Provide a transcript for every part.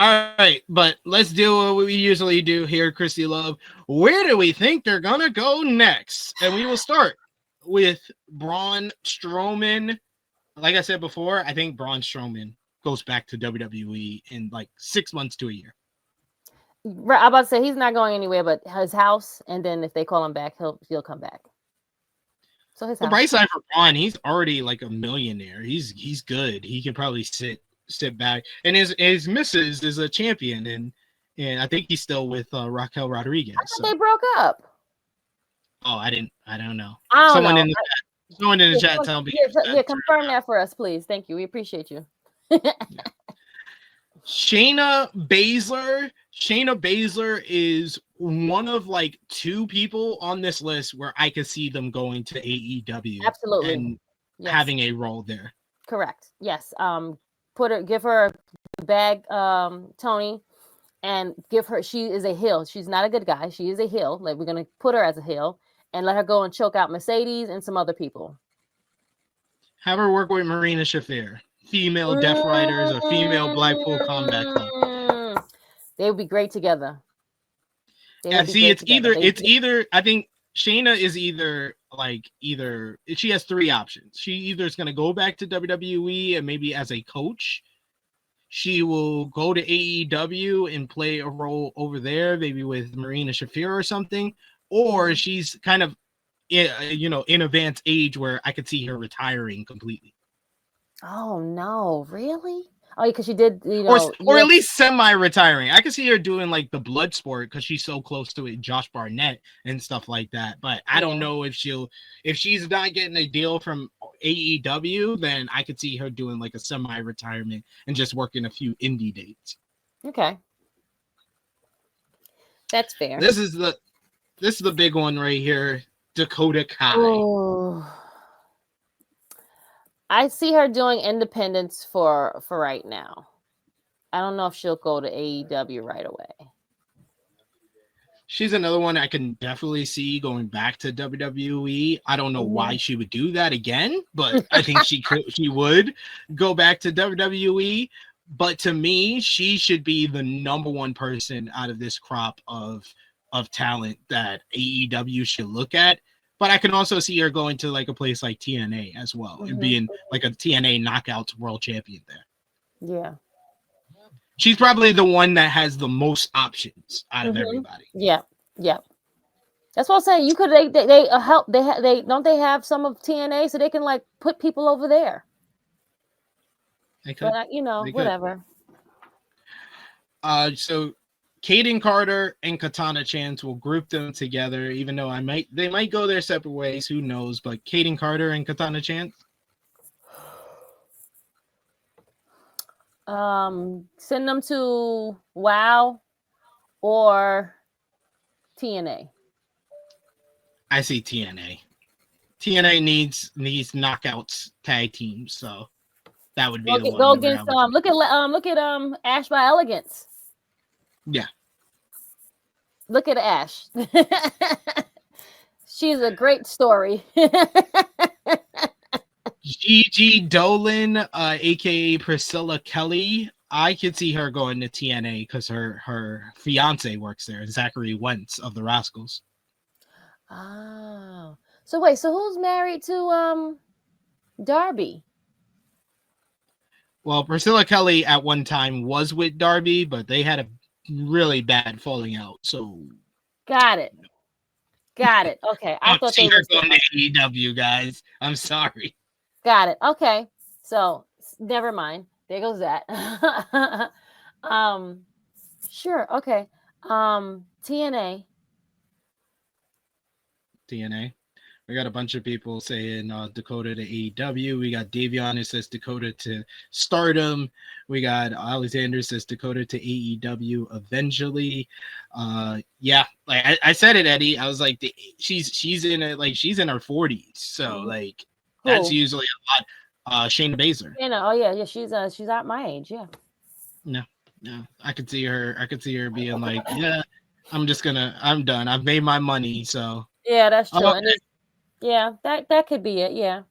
All right, but let's do what we usually do here, Krssi Love. Where do we think they're gonna go next? And we will start with Braun Strowman. Like I said before, I think Braun Strowman goes back to WWE in like 6 months to a year. Right, I'm about to say he's not going anywhere but his house, and then if they call him back, he'll come back. So his The house. bright side for Braun, he's already like a millionaire. He's good. He can probably sit back, and his missus is a champion, and I think he's still with Raquel Rodriguez. I thought they broke up. Oh, I don't know. I don't Someone know. in the chat tell me. Yeah, confirm that for us, please. Thank you. We appreciate you. Shayna Baszler. Shayna Baszler is one of like 2 people on this list where I could see them going to AEW. Absolutely. And having a role there. Correct. Yes. Give her the bag, Tony, and give her. She is a heel. She's not a good guy. She is a heel. Like, we're gonna put her as a heel and let her go and choke out Mercedes and some other people. Have her work with Marina Shafir, female Death Riders, or female Blackpool Combat Club. They would be great together. Yeah, see, it's either. I think Shayna is either she has 3 options. She either is going to go back to WWE and maybe as a coach. She will go to AEW and play a role over there, maybe with Marina Shafir or something. Or she's kind of, in advanced age where I could see her retiring completely. Oh no, really? Oh, because she did, or at least semi-retiring. I could see her doing like the blood sport because she's so close to it, Josh Barnett and stuff like that. But I don't know if she's not getting a deal from AEW, then I could see her doing like a semi-retirement and just working a few indie dates. Okay, that's fair. This is the big one right here, Dakota Kai. Oh. I see her doing independence for right now. I don't know if she'll go to AEW right away. She's another one I can definitely see going back to WWE. I don't know why she would do that again, but I think she would go back to WWE. But to me, she should be the number 1 person out of this crop of talent that AEW should look at. But I can also see her going to like a place like TNA as well and being like a TNA Knockouts world champion there. Yeah. She's probably the one that has the most options out of everybody. Yeah. Yeah. That's what I'm saying. You could they help they don't they have some of TNA so they can like put people over there. They could. But whatever. So Kaden Carter and Katana Chance will group them together, even though they might go their separate ways. Who knows? But Kaden Carter and Katana Chance. Send them to WoW or TNA. I see TNA. TNA needs knockouts tag teams, so that would be the one. Go against look at Ash by Elegance. Yeah. Look at Ash. She's a great story. Gigi Dolan, aka Priscilla Kelly. I could see her going to TNA because her fiance works there, Zachary Wentz of the Rascals. Oh. So wait, so who's married to Darby? Well, Priscilla Kelly at one time was with Darby, but they had a really bad falling out. So got it. Okay, I thought they were going to AEW, guys. I'm sorry. Got it. Okay, so never mind. There goes that. Sure. Okay. TNA. We got a bunch of people saying Dakota to AEW. We got Davion who says Dakota to Stardom. We got Alexander says Dakota to AEW eventually. Yeah, like I said it, Eddie. I was like, she's in it, like she's in her 40s, so like that's usually a lot. Shayna Baszler. Oh yeah, she's at my age. Yeah. No, I could see her being like, yeah, I'm done. I've made my money, so. Yeah, that's true. And yeah, that could be it. Yeah,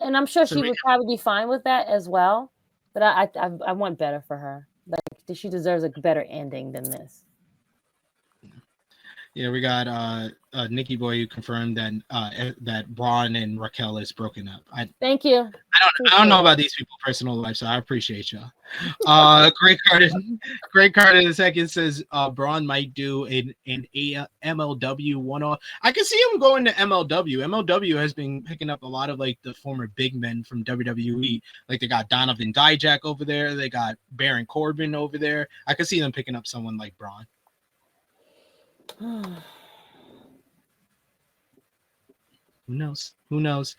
and I'm sure she would probably be fine with that as well. But I want better for her. Like she deserves a better ending than this. Yeah, we got Nikki Boy who confirmed that Braun and Raquel is broken up. Thank you. I don't know about these people's personal life, so I appreciate y'all. Great Card in the second says Braun might do an MLW one-off. I can see him going to MLW. MLW has been picking up a lot of like the former big men from WWE. Like they got Donovan Dijak over there, they got Baron Corbin over there. I can see them picking up someone like Braun. Who knows? Who knows?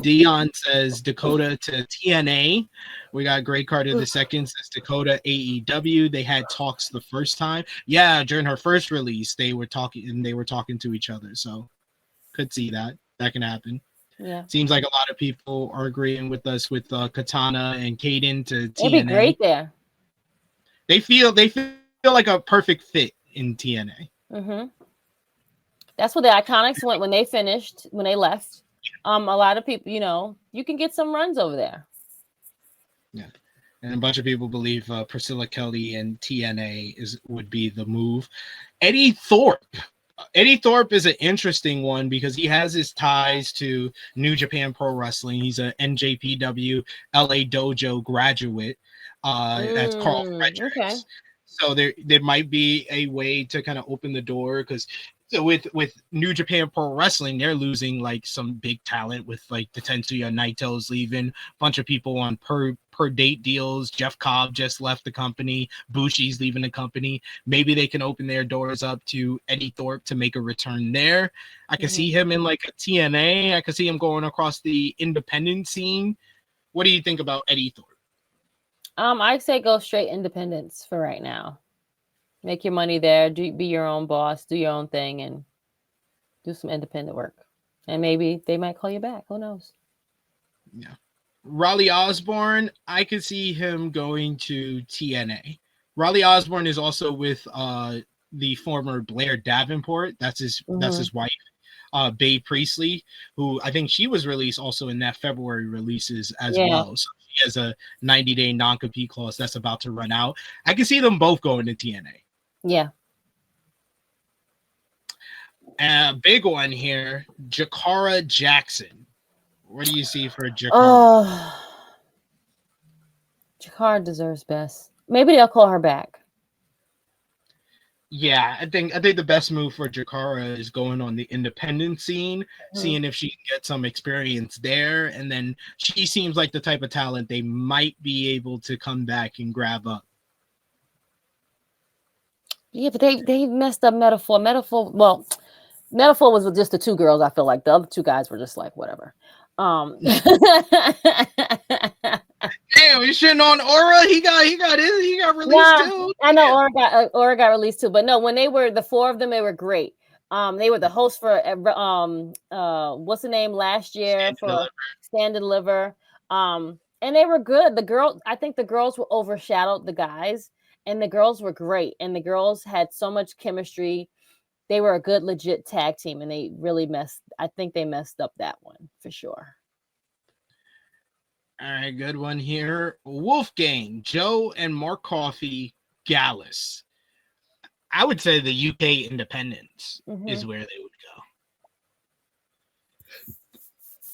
Dion says Dakota to TNA. We got Great Carter the second says Dakota AEW. They had talks the first time. Yeah, during her first release, they were talking to each other. So could see that. That can happen. Yeah. Seems like a lot of people are agreeing with us with Katana and Kaden to TNA. It'd be great there. They feel like a perfect fit in TNA. Mm-hmm. That's where the Iconics went when they left. A lot of people, you can get some runs over there. Yeah. And a bunch of people believe Priscilla Kelly and TNA would be the move. Eddie Thorpe. Eddie Thorpe is an interesting one because he has his ties to New Japan Pro Wrestling. He's a NJPW LA Dojo graduate. That's Carl Fredericks. Okay. So there might be a way to kind of open the door because with New Japan Pro Wrestling, they're losing like some big talent with like the Tetsuya Naito's leaving, a bunch of people on per date deals. Jeff Cobb just left the company. Bushi's leaving the company. Maybe they can open their doors up to Eddie Thorpe to make a return there. I can see him in like a TNA. I can see him going across the independent scene. What do you think about Eddie Thorpe? I'd say go straight independence for right now. Make your money there. Be your own boss. Do your own thing and do some independent work. And maybe they might call you back. Who knows? Yeah. Raleigh Osborne, I could see him going to TNA. Raleigh Osborne is also with the former Blair Davenport. That's his wife, Bae Priestley, who I think she was released also in that February releases as well. So she has a 90-day non-compete clause that's about to run out. I can see them both going to TNA. Yeah. Big one here, Jakara Jackson. What do you see for Jakara? Oh, Jakara deserves best. Maybe they'll call her back. Yeah, I think the best move for Jakara is going on the independent scene, seeing if she can get some experience there, and then she seems like the type of talent they might be able to come back and grab up. Yeah, but they messed up Metaphor. Metaphor was with just the two girls. I feel like the other two guys were just like whatever. Damn, he's shitting on Aura. He got released too. I know Aura got released too, but no, when they were the four of them, they were great. They were the host for what's the name last year for Stand and Deliver. And they were good. I think the girls were overshadowed the guys, and the girls were great. And the girls had so much chemistry. They were a good, legit tag team, and they really messed up that one for sure. All right, good one here. Wolfgang, Joe and Mark Coffey, Gallus. I would say the UK Independents is where they would go.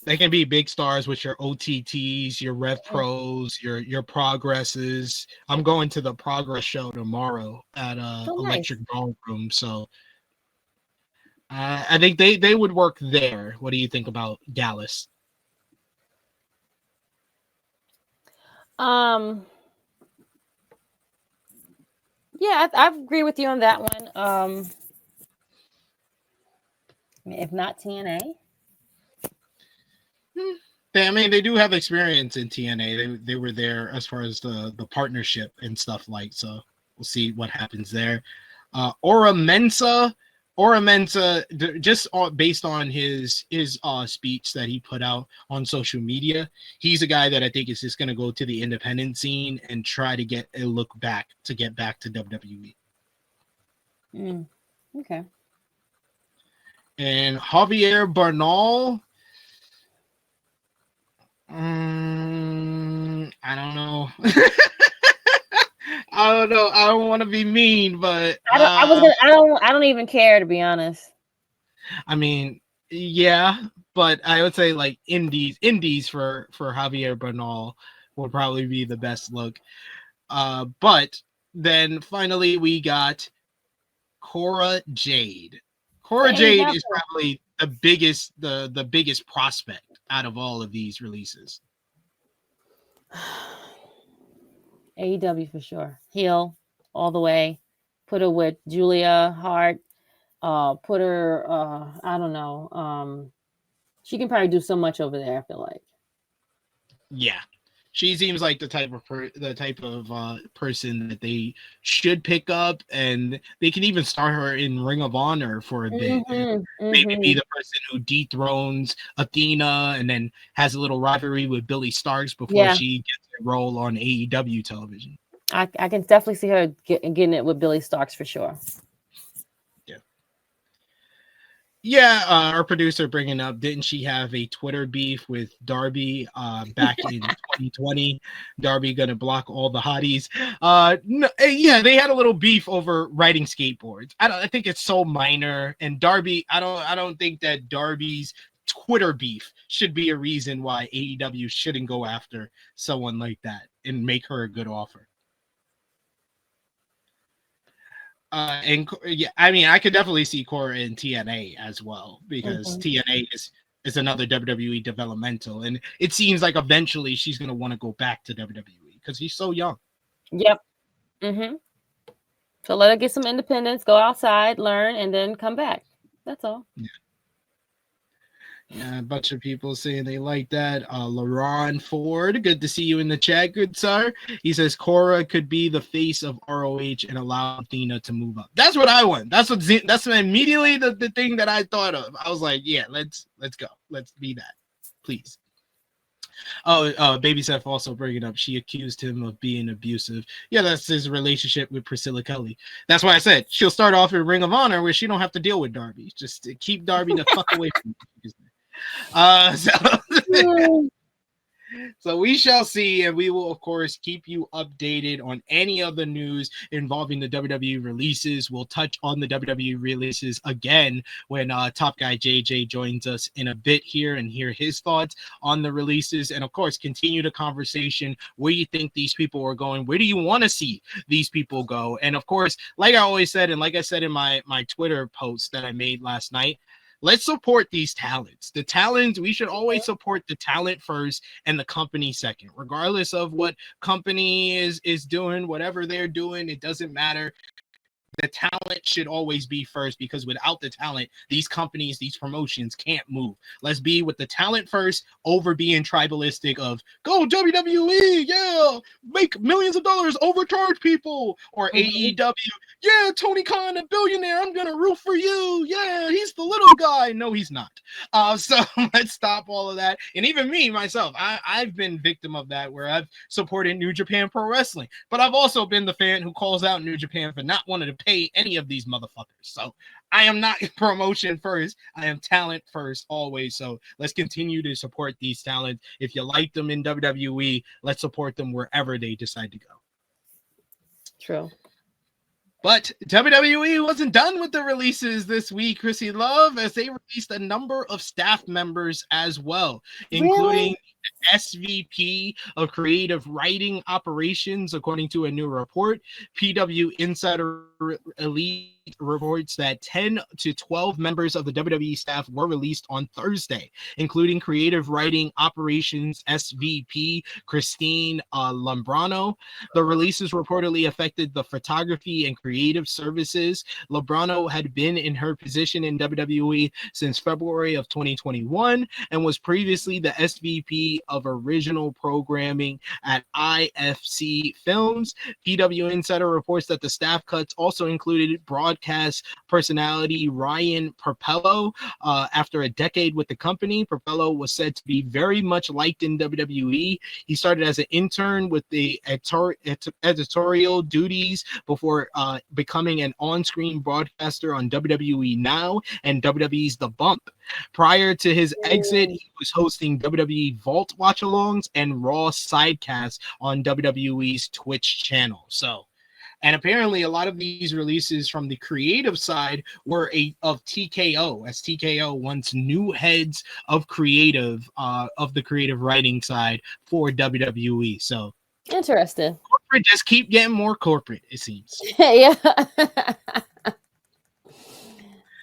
They can be big stars with your OTTs, your Rev Pros, your Progresses. I'm going to the Progress show tomorrow at Electric Ballroom, so I think they would work there. What do you think about Gallus? Yeah, I agree with you on that one. If not TNA. I mean, they do have experience in TNA. They were there as far as the partnership and stuff like. So we'll see what happens there. Aura Mensa, just based on his speech that he put out on social media, he's a guy that I think is just going to go to the independent scene and try to get a look back to get back to WWE. Okay. And Javier Bernal, I don't know. I don't know. I don't want to be mean, but I don't even care, to be honest. I mean, yeah, but I would say like indies for Javier Bernal would probably be the best look. But then finally we got Cora Jade. Cora Jade is probably the biggest prospect out of all of these releases. AEW for sure. Heel all the way. Put her with Julia Hart. Put her. I don't know. She can probably do so much over there. I feel like. Yeah, she seems like the type of person that they should pick up, and they can even start her in Ring of Honor for a bit. Maybe be the person who dethrones Athena, and then has a little rivalry with Billy Starks before she gets a role on AEW television. I can definitely see her getting it with Billy Starks for sure. Yeah, our producer bringing up, didn't she have a Twitter beef with Darby back in 2020? Darby gonna block all the hotties. No, yeah, they had a little beef over riding skateboards. I think it's so minor, and Darby, I don't think that Darby's Twitter beef should be a reason why AEW shouldn't go after someone like that and make her a good offer. And yeah, I mean, I could definitely see Cora in TNA as well, because TNA is another WWE developmental, and it seems like eventually she's gonna want to go back to WWE because she's so young. Yep. So let her get some independence, go outside, learn, and then come back. That's all. Yeah, a bunch of people saying they like that. LaRon Ford, good to see you in the chat, good sir. He says Cora could be the face of ROH and allow Athena to move up. That's what I want. That's immediately the thing that I thought of. I was like, yeah, let's go. Let's be that, please. Oh, Baby Seth also bringing up, she accused him of being abusive. Yeah, that's his relationship with Priscilla Kelly. That's why I said she'll start off in Ring of Honor where she don't have to deal with Darby. Just to keep Darby the fuck away from me. So we shall see, and we will of course keep you updated on any of the news involving the WWE releases. We'll touch on the WWE releases again when Top Guy JJ joins us in a bit here and hear his thoughts on the releases, and of course continue the conversation. Where you think these people are going? Where do you want to see these people go? And of course, like I always said, and like I said in my Twitter post that I made last night, let's support these talents. The talent, we should always support the talent first and the company second. Regardless of what company is doing, whatever they're doing, it doesn't matter. The talent should always be first, because without the talent, these companies, these promotions can't move. Let's be with the talent first over being tribalistic of go WWE, yeah, make millions of dollars, overcharge people, or AEW, yeah, Tony Khan, a billionaire, I'm gonna root for you, yeah, he's the little guy. No, he's not. So let's stop all of that. And even me, myself, I've been victim of that, where I've supported New Japan Pro Wrestling, but I've also been the fan who calls out New Japan for not wanting to pay any of these motherfuckers. So I am not promotion first. I am talent first always. So let's continue to support these talents. If you like them in WWE, let's support them wherever they decide to go. True. But WWE wasn't done with the releases this week, Krssi Love, as they released a number of staff members as well, including SVP of Creative Writing Operations, according to a new report. PW Insider Elite reports that 10 to 12 members of the WWE staff were released on Thursday, including Creative Writing Operations SVP Christine Lambrano. The releases reportedly affected the photography and creative services. Lambrano had been in her position in WWE since February of 2021 and was previously the SVP of original programming at IFC Films. PW Insider reports that the staff cuts also included broadcast personality Ryan Perpello. After a decade with the company, Perpello was said to be very much liked in WWE. He started as an intern with the editorial duties before becoming an on-screen broadcaster on WWE Now and WWE's The Bump. Prior to his exit, he was hosting WWE Vault watch-alongs and Raw sidecasts on WWE's Twitch channel. So And apparently a lot of these releases from the creative side were of TKO, as TKO wants new heads of the creative writing side for WWE. So Interesting. corporate just keep getting more corporate, it seems. Yeah.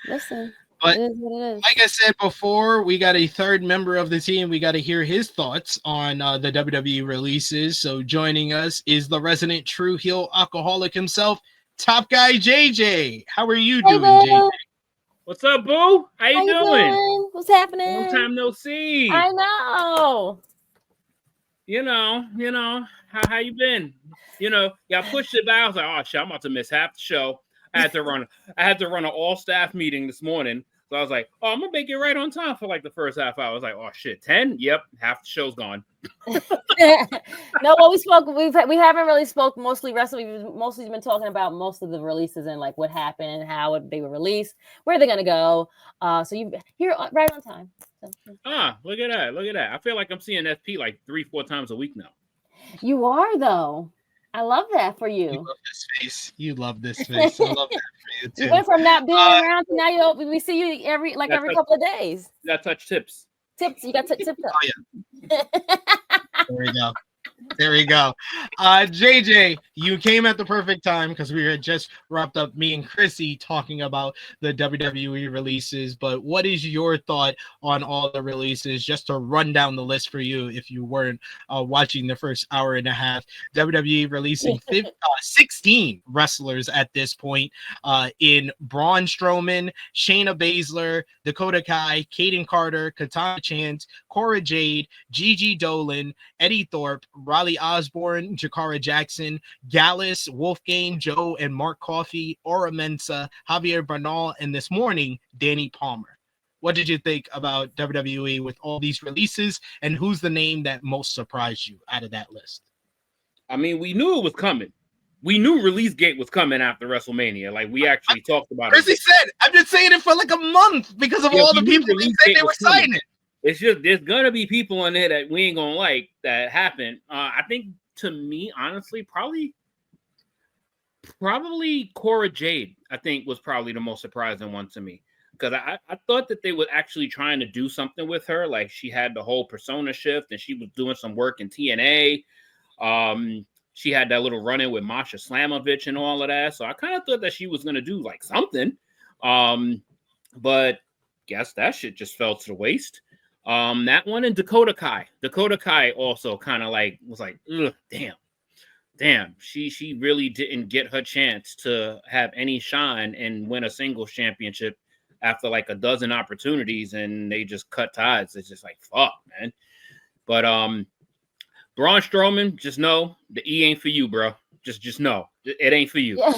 Listen, But it is what it is. like I said before, we got a third member of the team. We got to hear his thoughts on the WWE releases. So joining us is the resident true heel alcoholic himself, Top Guy JJ. How are you doing, JJ? What's up, boo? How you doing? What's happening? Long time no see. I know. You know how you been? Y'all pushed it back. I was like, oh shit, I'm about to miss half the show. I had to run an all staff meeting this morning. So I was like, oh, I'm gonna make it right on time for like the first half hour. I was like, oh shit, 10? Yep, half the show's gone. No, what we spoke, we haven't really spoke mostly wrestling. We've mostly been talking about most of the releases and like what happened, how they were released, where they're gonna go. So you're right on time. Look at that. I feel like I'm seeing FP like 3-4 times a week now. You are though. I love that for you. You love this face. You love this face. I love that for you too. You went from not being around to now we see you every couple of days. You got touch tips. You got tips up. Oh yeah. There we go. JJ, you came at the perfect time because we had just wrapped up me and Krssi talking about the WWE releases. But what is your thought on all the releases? Just to run down the list for you if you weren't watching the first hour and a half. WWE releasing 16 wrestlers at this point in Braun Strowman, Shayna Baszler, Dakota Kai, Kaden Carter, Katana Chance, Cora Jade, Gigi Dolan, Eddie Thorpe, Riley Osborne, Jakara Jackson, Gallus, Wolfgang, Joe, and Mark Coffey, Ora Mensa, Javier Bernal, and this morning, Danny Palmer. What did you think about WWE with all these releases, and who's the name that most surprised you out of that list? I mean, we knew it was coming. We knew release gate was coming after WrestleMania. Like, we actually talked about it. Krssi said, I've been saying it for like a month because of all the people who said they were signing. It's just there's gonna be people on there that we ain't gonna like that happen. I think, to me, honestly, probably Cora Jade, I think, was probably the most surprising one to me, because I thought that they were actually trying to do something with her. Like, she had the whole persona shift and she was doing some work in TNA. She had that little run-in with Masha Slamovich and all of that. So I kind of thought that she was gonna do like something. But guess that shit just fell to the waste. That one and Dakota Kai. Dakota Kai also kind of like was like, ugh, damn. She really didn't get her chance to have any shine and win a singles championship after like a dozen opportunities, and they just cut ties. It's just like, fuck, man. But Braun Strowman, just know the E ain't for you, bro. Just know it ain't for you. Yeah.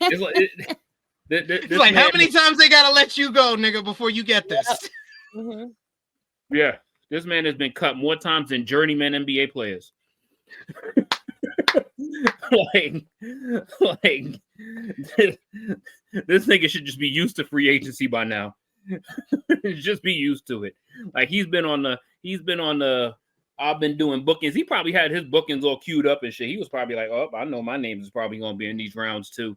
It's like, how many times they gotta let you go, nigga, before you get this? Yeah. Mm-hmm. Yeah, this man has been cut more times than journeyman NBA players. like this nigga should just be used to free agency by now. Just be used to it. Like, he's been on the I've been doing bookings. He probably had his bookings all queued up and shit. He was probably like, oh, I know my name is probably gonna be in these rounds too.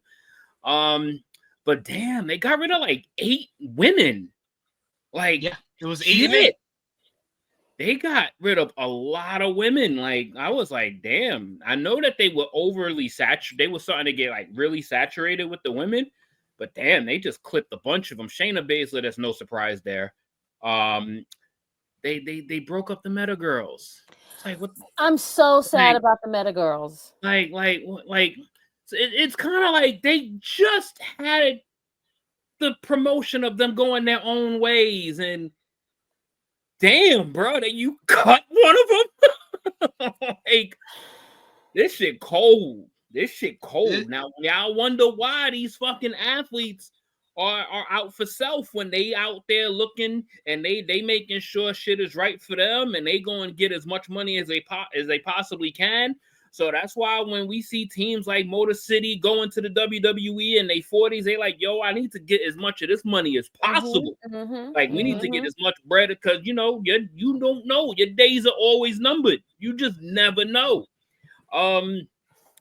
But damn, they got rid of like 8 women. Like, yeah, it was 8 and 8. They got rid of a lot of women. Like, I was like, damn. I know that they were overly saturated. They were starting to get like really saturated with the women, but damn, they just clipped a bunch of them. Shayna Baszler, that's no surprise there. They broke up the Meta Girls. It's like, what? I'm so sad about the Meta Girls. It's kind of like they just had the promotion of them going their own ways, and damn, bro, that you cut one of them. Like, this shit cold. Now I wonder why these fucking athletes are out for self when they out there looking and they making sure shit is right for them, and they go and get as much money as they possibly can. So that's why when we see teams like Motor City going to the WWE in their 40s, they like, yo, I need to get as much of this money as possible. Like, we need to get as much bread, because, you don't know. Your days are always numbered. You just never know.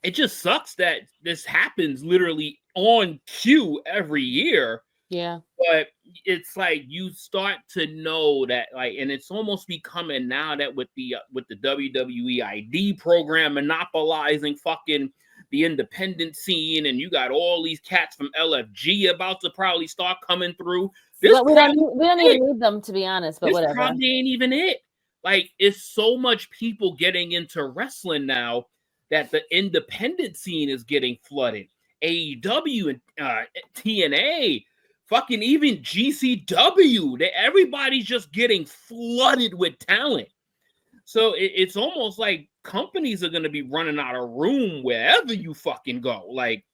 it just sucks that this happens literally on cue every year. Yeah. But it's like you start to know that, like, and it's almost becoming now that with the WWE ID program monopolizing fucking the independent scene, and you got all these cats from LFG about to probably start coming through. But we don't even need them, to be honest. But this whatever. probably ain't even it. Like, it's so much people getting into wrestling now that the independent scene is getting flooded. AEW and TNA, fucking even GCW, everybody's just getting flooded with talent. So it's almost like companies are going to be running out of room wherever you fucking go. Like,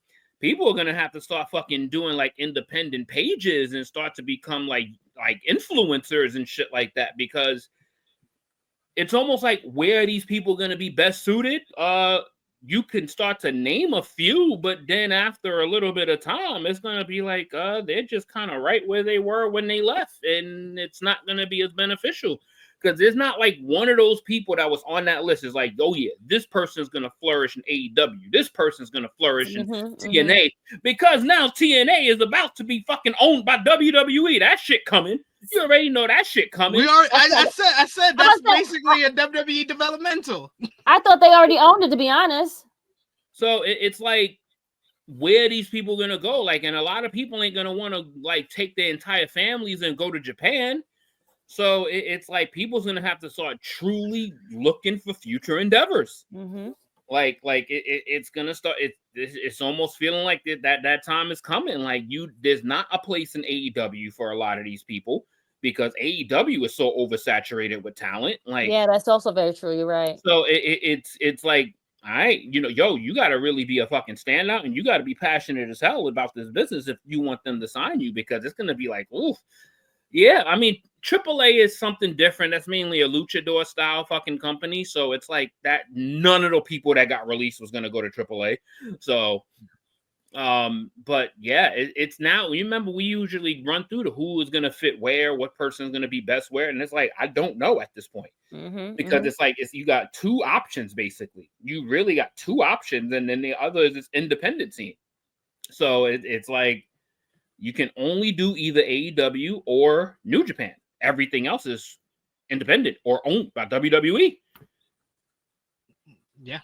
people are going to have to start fucking doing like independent pages and start to become like influencers and shit like that, because it's almost like, where are these people going to be best suited? You can start to name a few, but then after a little bit of time, it's going to be like, they're just kind of right where they were when they left, and it's not going to be as beneficial. Because there's not like one of those people that was on that list is like, oh yeah, this person's going to flourish in AEW. This person's going to flourish in TNA. Because now TNA is about to be fucking owned by WWE. That shit coming. You already know that shit coming. I said that's basically a WWE developmental. I thought they already owned it, to be honest. So it's like, where are these people going to go? Like, and a lot of people ain't going to want to like take their entire families and go to Japan. So it's like people's gonna have to start truly looking for future endeavors. Like it's gonna start. It's almost feeling like that time is coming. Like, there's not a place in AEW for a lot of these people, because AEW is so oversaturated with talent. Like, yeah, that's also very true. You're right. So it's like, all right, you got to really be a fucking standout, and you got to be passionate as hell about this business if you want them to sign you, because it's gonna be like, oof. Yeah, I mean, AAA is something different. That's mainly a luchador style fucking company. So it's like that. None of the people that got released was going to go to AAA. So, but yeah, it's now, you remember we usually run through who is going to fit where, what person is going to be best where. And it's like, I don't know at this point, because it's like, you got two options, basically. You really got two options. And then the other is this independent scene. So it's like, you can only do either AEW or New Japan. Everything else is independent or owned by WWE. Yeah.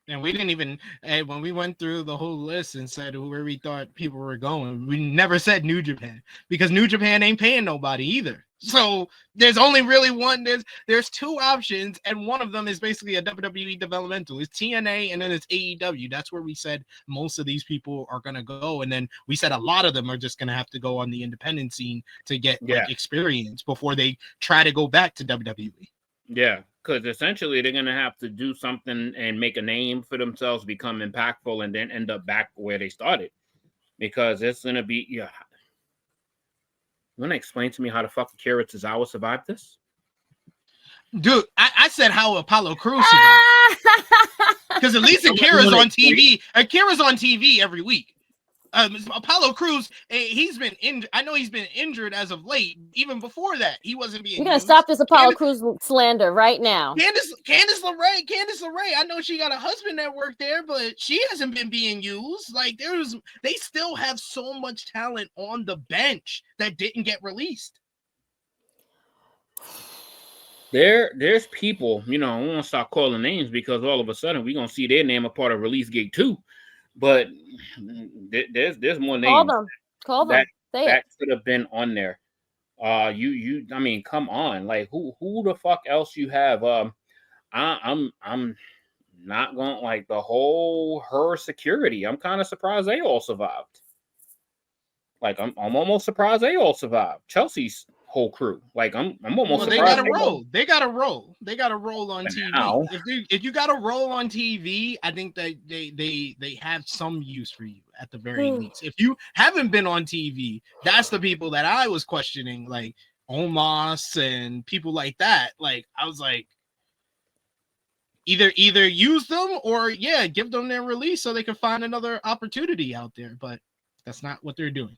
And we didn't even, when we went through the whole list and said where we thought people were going, we never said New Japan, because New Japan ain't paying nobody either. So there's only really one. There's two options, and one of them is basically a WWE developmental. It's TNA, and then it's AEW. That's where we said most of these people are gonna go, and then we said a lot of them are just gonna have to go on the independent scene to get like experience before they try to go back to WWE. Yeah, because essentially they're gonna have to do something and make a name for themselves, become impactful, and then end up back where they started. Because it's gonna be You want to explain to me how the fuck Akira Tozawa survived this? Dude, I said how Apollo Crews survived. Because at least Akira's on TV. Akira's on TV every week. Apollo Crews, he's been injured. I know he's been injured as of late. Even before that, he wasn't being. You're gonna stop this Apollo Crews slander right now. Candice LeRae. I know she got a husband that worked there, but she hasn't been being used. Like, they still have so much talent on the bench that didn't get released. There's people, I don't want to start calling names, because all of a sudden we're gonna see their name a part of Release Gate 2. But there's more names. Call them. That could have been on there. I mean, come on. Like, who the fuck else you have? I'm not going, like, the whole her security. I'm kind of surprised they all survived. Like, I'm almost surprised they all survived. Chelsea's whole crew. Like, I'm almost surprised. They got to roll. They got to roll on TV. Now, if you got to roll on TV, I think that they have some use for you at the very least. If you haven't been on TV, that's the people that I was questioning, like Omos and people like that. Like, I was like, either use them or give them their release so they can find another opportunity out there. But that's not what they're doing.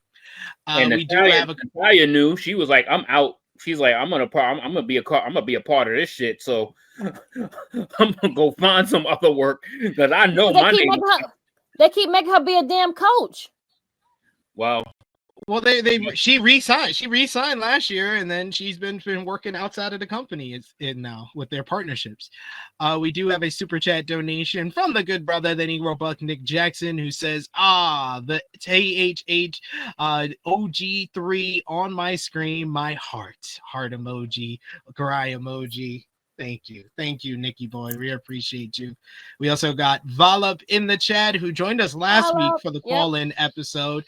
And we do have Natalia knew. She was like, I'm out she's like, I'm gonna be a part of this shit. So I'm gonna go find some other work because I know my name. They keep making her be a damn coach. Wow. Well, she re-signed. She re-signed last year, and then she's been working outside of the company now with their partnerships. We do have a super chat donation from the good brother, the Negro Buck Nick Jackson, who says, the THH OG3 on my screen, my heart emoji, cry emoji. Thank you, Nikki boy. We appreciate you. We also got Valup in the chat, who joined us last week for the call-in episode.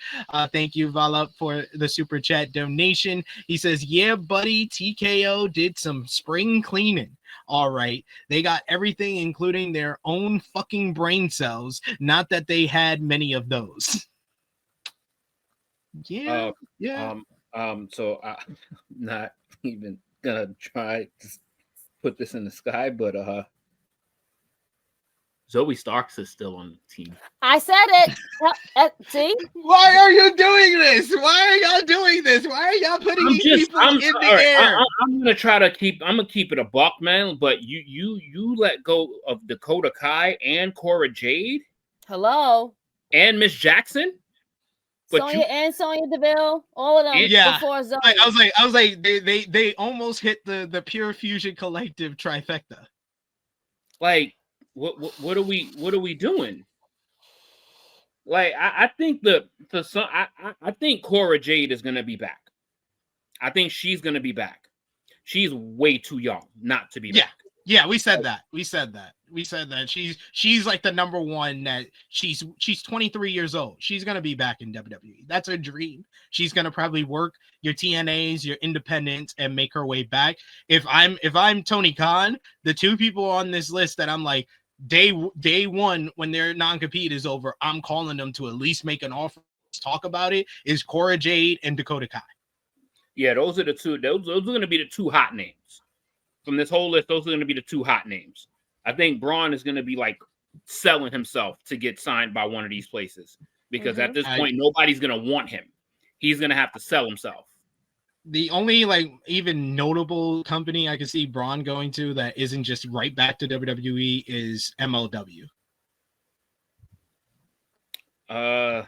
Thank you, Valup, for the super chat donation. He says, yeah, buddy, TKO did some spring cleaning. All right. They got everything, including their own fucking brain cells. Not that they had many of those. Yeah. So I'm not even gonna try to put this in the sky, but Zoe Starks is still on the team. I said it. See? Why are you doing this? Why are y'all doing this? Why are y'all putting these people in the air? I'm gonna keep it a buck, man. But you let go of Dakota Kai and Cora Jade. Hello. And Miss Jackson. But Sonya Deville, all of them. Yeah. Before Zoe. I was like, they almost hit the Pure Fusion Collective trifecta. Like, what are we doing? Like, I think I think Cora Jade is gonna be back. I think she's gonna be back. She's way too young not to be back. Yeah, we said that. She's like the number one. That she's 23 years old. She's gonna be back in WWE. That's her dream. She's gonna probably work your TNAs, your independents, and make her way back. If I'm Tony Khan, the two people on this list that I'm like day one when their non-compete is over, I'm calling them to at least make an offer, talk about it, is Cora Jade and Dakota Kai. Yeah, those are the two. Those are gonna be the two hot names. From this whole list, those are going to be the two hot names. I think Braun is going to be like selling himself to get signed by one of these places because at this point, nobody's going to want him. He's going to have to sell himself. The only like even notable company I can see Braun going to that isn't just right back to WWE is MLW. I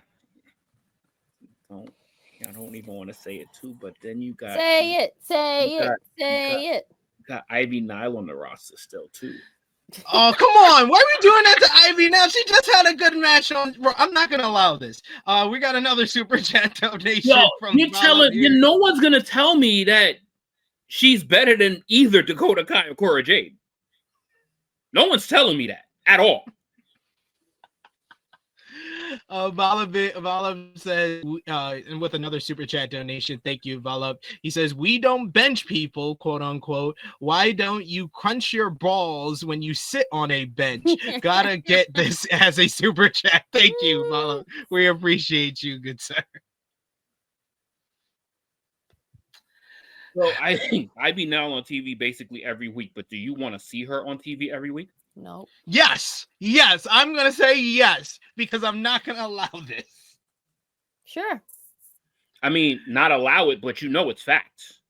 don't even want to say it too, but then you got say it. Got Ivy Nile on the roster still too. Oh, come on. Why are we doing that to Ivy now? She just had a good match on. I'm not going to allow this. We got another super chat donation from no one's going to tell me that she's better than either Dakota Kai or Cora Jade. No one's telling me that at all. Valab says, and with another super chat donation, thank you, Valab. He says, we don't bench people, quote unquote. Why don't you crunch your balls when you sit on a bench? Gotta get this as a super chat. Thank you, Valab. We appreciate you, good sir. So I think Ivy Nile on TV basically every week, but do you want to see her on TV every week? No. Yes. I'm gonna say yes because I'm not gonna allow this. Sure. I mean, not allow it, but it's facts.